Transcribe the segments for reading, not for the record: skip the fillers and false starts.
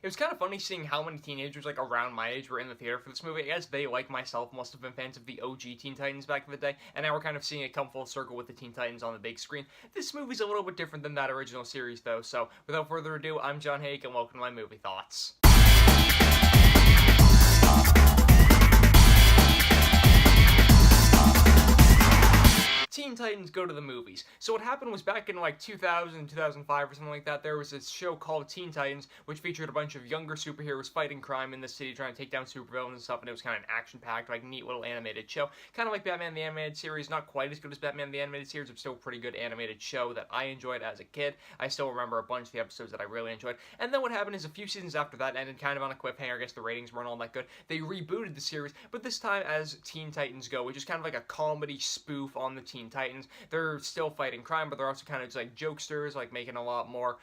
It was kind of funny seeing how many teenagers, like, around my age were in the theater for this movie. I guess they, like myself, must have been fans of the OG Teen Titans back in the day, and now we're kind of seeing it come full circle with the Teen Titans on the big screen. This movie's a little bit different than that original series, though, so without further ado, I'm John Hayeck, and welcome to my movie thoughts. Teen Titans Go to the Movies. So what happened was back in like 2000, 2005 or something like that, there was this show called Teen Titans, which featured a bunch of younger superheroes fighting crime in the city, trying to take down supervillains and stuff, and it was kind of an action-packed, like, neat little animated show. Kind of like Batman the Animated Series, not quite as good as Batman the Animated Series, but still a pretty good animated show that I enjoyed as a kid. I still remember a bunch of the episodes that I really enjoyed. And then what happened is a few seasons after that ended kind of on a cliffhanger. I guess the ratings weren't all that good. They rebooted the series, but this time as Teen Titans Go, which is kind of like a comedy spoof on the Teen Titans. They're still fighting crime, but they're also kind of just like jokesters, like making a lot more,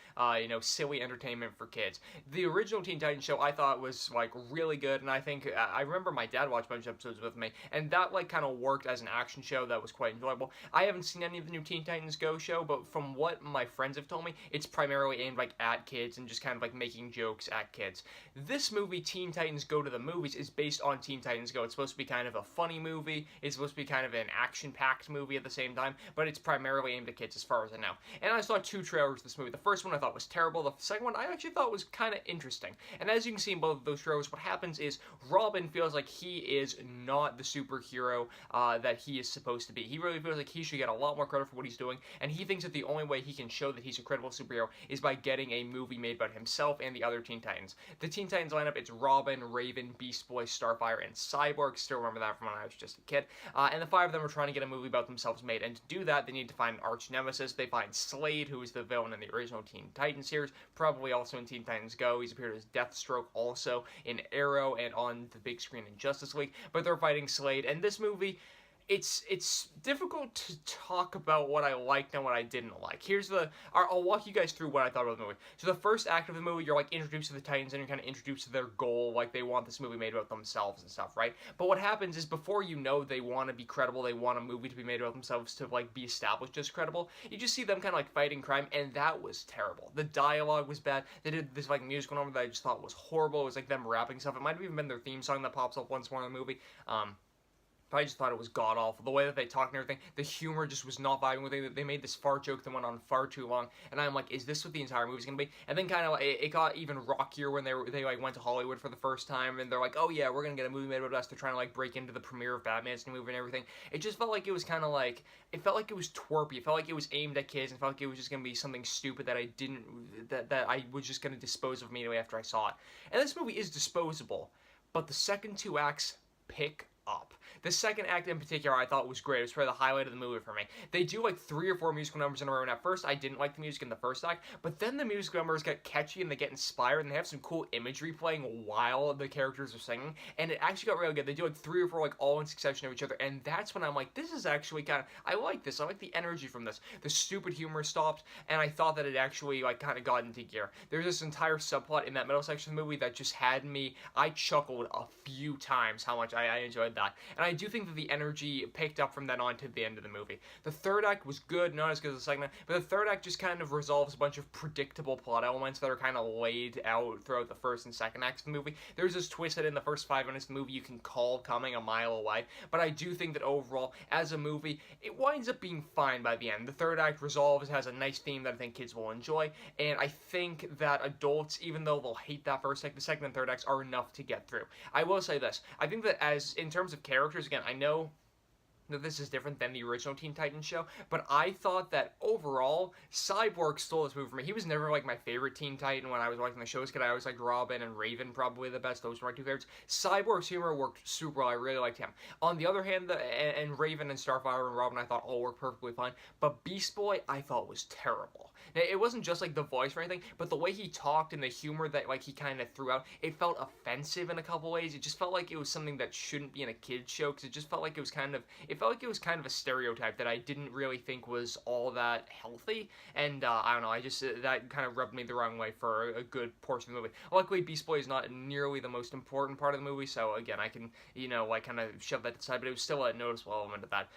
silly entertainment for kids. The original Teen Titans show I thought was like really good, and I think I remember my dad watched a bunch of episodes with me, and that like kind of worked as an action show that was quite enjoyable. I haven't seen any of the new Teen Titans Go show, but from what my friends have told me, it's primarily aimed like at kids and just kind of like making jokes at kids. This movie, Teen Titans Go to the Movies, is based on Teen Titans Go. It's supposed to be kind of a funny movie. It's supposed to be kind of an action-packed movie at the same time, but it's primarily aimed at kids as far as I know. And I saw two trailers of this movie. The first one I thought was terrible. The second one I actually thought was kind of interesting. And as you can see in both of those trailers, what happens is Robin feels like he is not the superhero that he is supposed to be. He really feels like he should get a lot more credit for what he's doing, and he thinks that the only way he can show that he's a credible superhero is by getting a movie made about himself and the other Teen Titans. The Teen Titans lineup, it's Robin, Raven, Beast Boy, Starfire, and Cyborg. Still remember that from when I was just a kid. And the five of them are trying to get a movie about themselves made, and to do that, they need to find an arch nemesis. They find Slade, who is the villain in the original Teen Titans series, probably also in Teen Titans Go. He's appeared as Deathstroke also in Arrow and on the big screen in Justice League, but they're fighting Slade, and this movie, it's difficult to talk about what I liked and what I didn't like. I'll walk you guys through what I thought about the movie. So the first act of the movie, you're like introduced to the Titans and you're kind of introduced to their goal, like they want this movie made about themselves and stuff, right? But what happens is before you know they want to be credible, they want a movie to be made about themselves to like be established as credible, you just see them kind of like fighting crime, and that was terrible. The dialogue was bad. They did this like musical number that I just thought was horrible. It was like them rapping stuff. It might have even been their theme song that pops up once more in the movie. I just thought it was god-awful. The way that they talked and everything, the humor just was not vibing with it. They made this fart joke that went on far too long, and I'm like, is this what the entire movie's gonna be? And then kind of, it got even rockier when they like went to Hollywood for the first time, and they're like, oh yeah, we're gonna get a movie made about us. They're trying to like break into the premiere of Batman's new movie and everything. It just felt like it was kind of like, it felt like it was twerpy. It felt like it was aimed at kids, and it felt like it was just gonna be something stupid that that I was just gonna dispose of immediately after I saw it. And this movie is disposable, but the second two acts pick up. The second act in particular I thought was great. It was probably the highlight of the movie for me. They do like 3 or 4 musical numbers in a row, and at first I didn't like the music in the first act, but then the musical numbers get catchy and they get inspired, and they have some cool imagery playing while the characters are singing, and it actually got really good. They do like 3 or 4 like all in succession of each other, and that's when I'm like, this is actually kind of, I like this. I like the energy from this. The stupid humor stopped, and I thought that it actually like kind of got into gear. There's this entire subplot in that middle section of the movie that just had me, I chuckled a few times how much I enjoyed that. And I do think that the energy picked up from then on to the end of the movie. The third act was good, not as good as the second act, but the third act just kind of resolves a bunch of predictable plot elements that are kind of laid out throughout the first and second acts of the movie. There's this twist that in the first 5 minutes of the movie you can call coming a mile away, but I do think that overall, as a movie, it winds up being fine by the end. The third act resolves, has a nice theme that I think kids will enjoy, and I think that adults, even though they'll hate that first act, the second and third acts are enough to get through. I will say this, I think that as, in terms of characters, again, I know that this is different than the original Teen Titans show, but I thought that overall, Cyborg stole this movie from me. He was never like my favorite Teen Titan when I was watching the shows, because I always liked Robin and Raven probably the best. Those were my 2 favorites. Cyborg's humor worked super well. I really liked him. On the other hand, and Raven and Starfire and Robin I thought all worked perfectly fine, but Beast Boy I thought was terrible. Now, it wasn't just like the voice or anything, but the way he talked and the humor that like he kind of threw out, it felt offensive in a couple ways. It just felt like it was something that shouldn't be in a kid's show, because it just felt like it was kind of, a stereotype that I didn't really think was all that healthy, and I don't know, I just, that kind of rubbed me the wrong way for a good portion of the movie. Luckily, Beast Boy is not nearly the most important part of the movie, so again, I can, like kind of shove that aside, but it was still a noticeable element of that.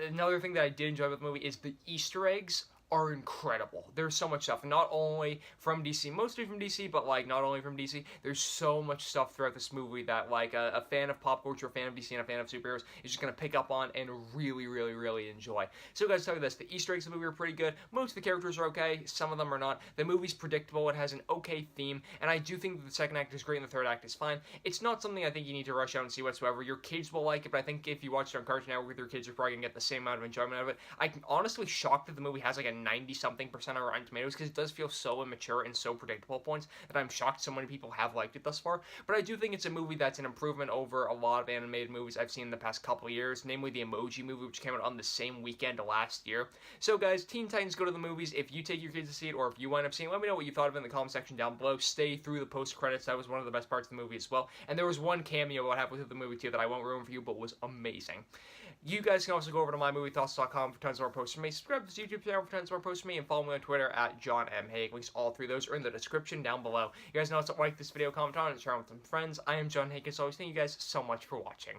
Another thing that I did enjoy about the movie is the Easter eggs are incredible. There's so much stuff, not only from DC, mostly from DC, but like not only from DC. There's so much stuff throughout this movie that like a fan of pop culture, a fan of DC, and a fan of superheroes is just gonna pick up on and really, really, really enjoy. So guys, tell you this: the Easter eggs of the movie are pretty good. Most of the characters are okay. Some of them are not. The movie's predictable. It has an okay theme, and I do think that the second act is great and the third act is fine. It's not something I think you need to rush out and see whatsoever. Your kids will like it, but I think if you watch it on Cartoon Network with your kids, you're probably gonna get the same amount of enjoyment out of it. I'm honestly shocked that the movie has like a 90-something% on Rotten Tomatoes, because it does feel so immature and so predictable at points that I'm shocked so many people have liked it thus far. But I do think it's a movie that's an improvement over a lot of animated movies I've seen in the past couple of years, namely the Emoji Movie, which came out on the same weekend last year. So guys, Teen Titans Go to the Movies. If you take your kids to see it, or if you wind up seeing it, let me know what you thought of it in the comment section down below. Stay through the post-credits. That was one of the best parts of the movie as well. And there was one cameo what happened with the movie too that I won't ruin for you, but was amazing. You guys can also go over to mymoviethoughts.com for tons more posts from me. Subscribe to this YouTube channel for tons more posts from me, and follow me on Twitter at John M. Hayeck. Links all three of those are in the description down below. You guys know how to like this video, comment on it, share it with some friends. I am John Hayeck, as always. Thank you guys so much for watching.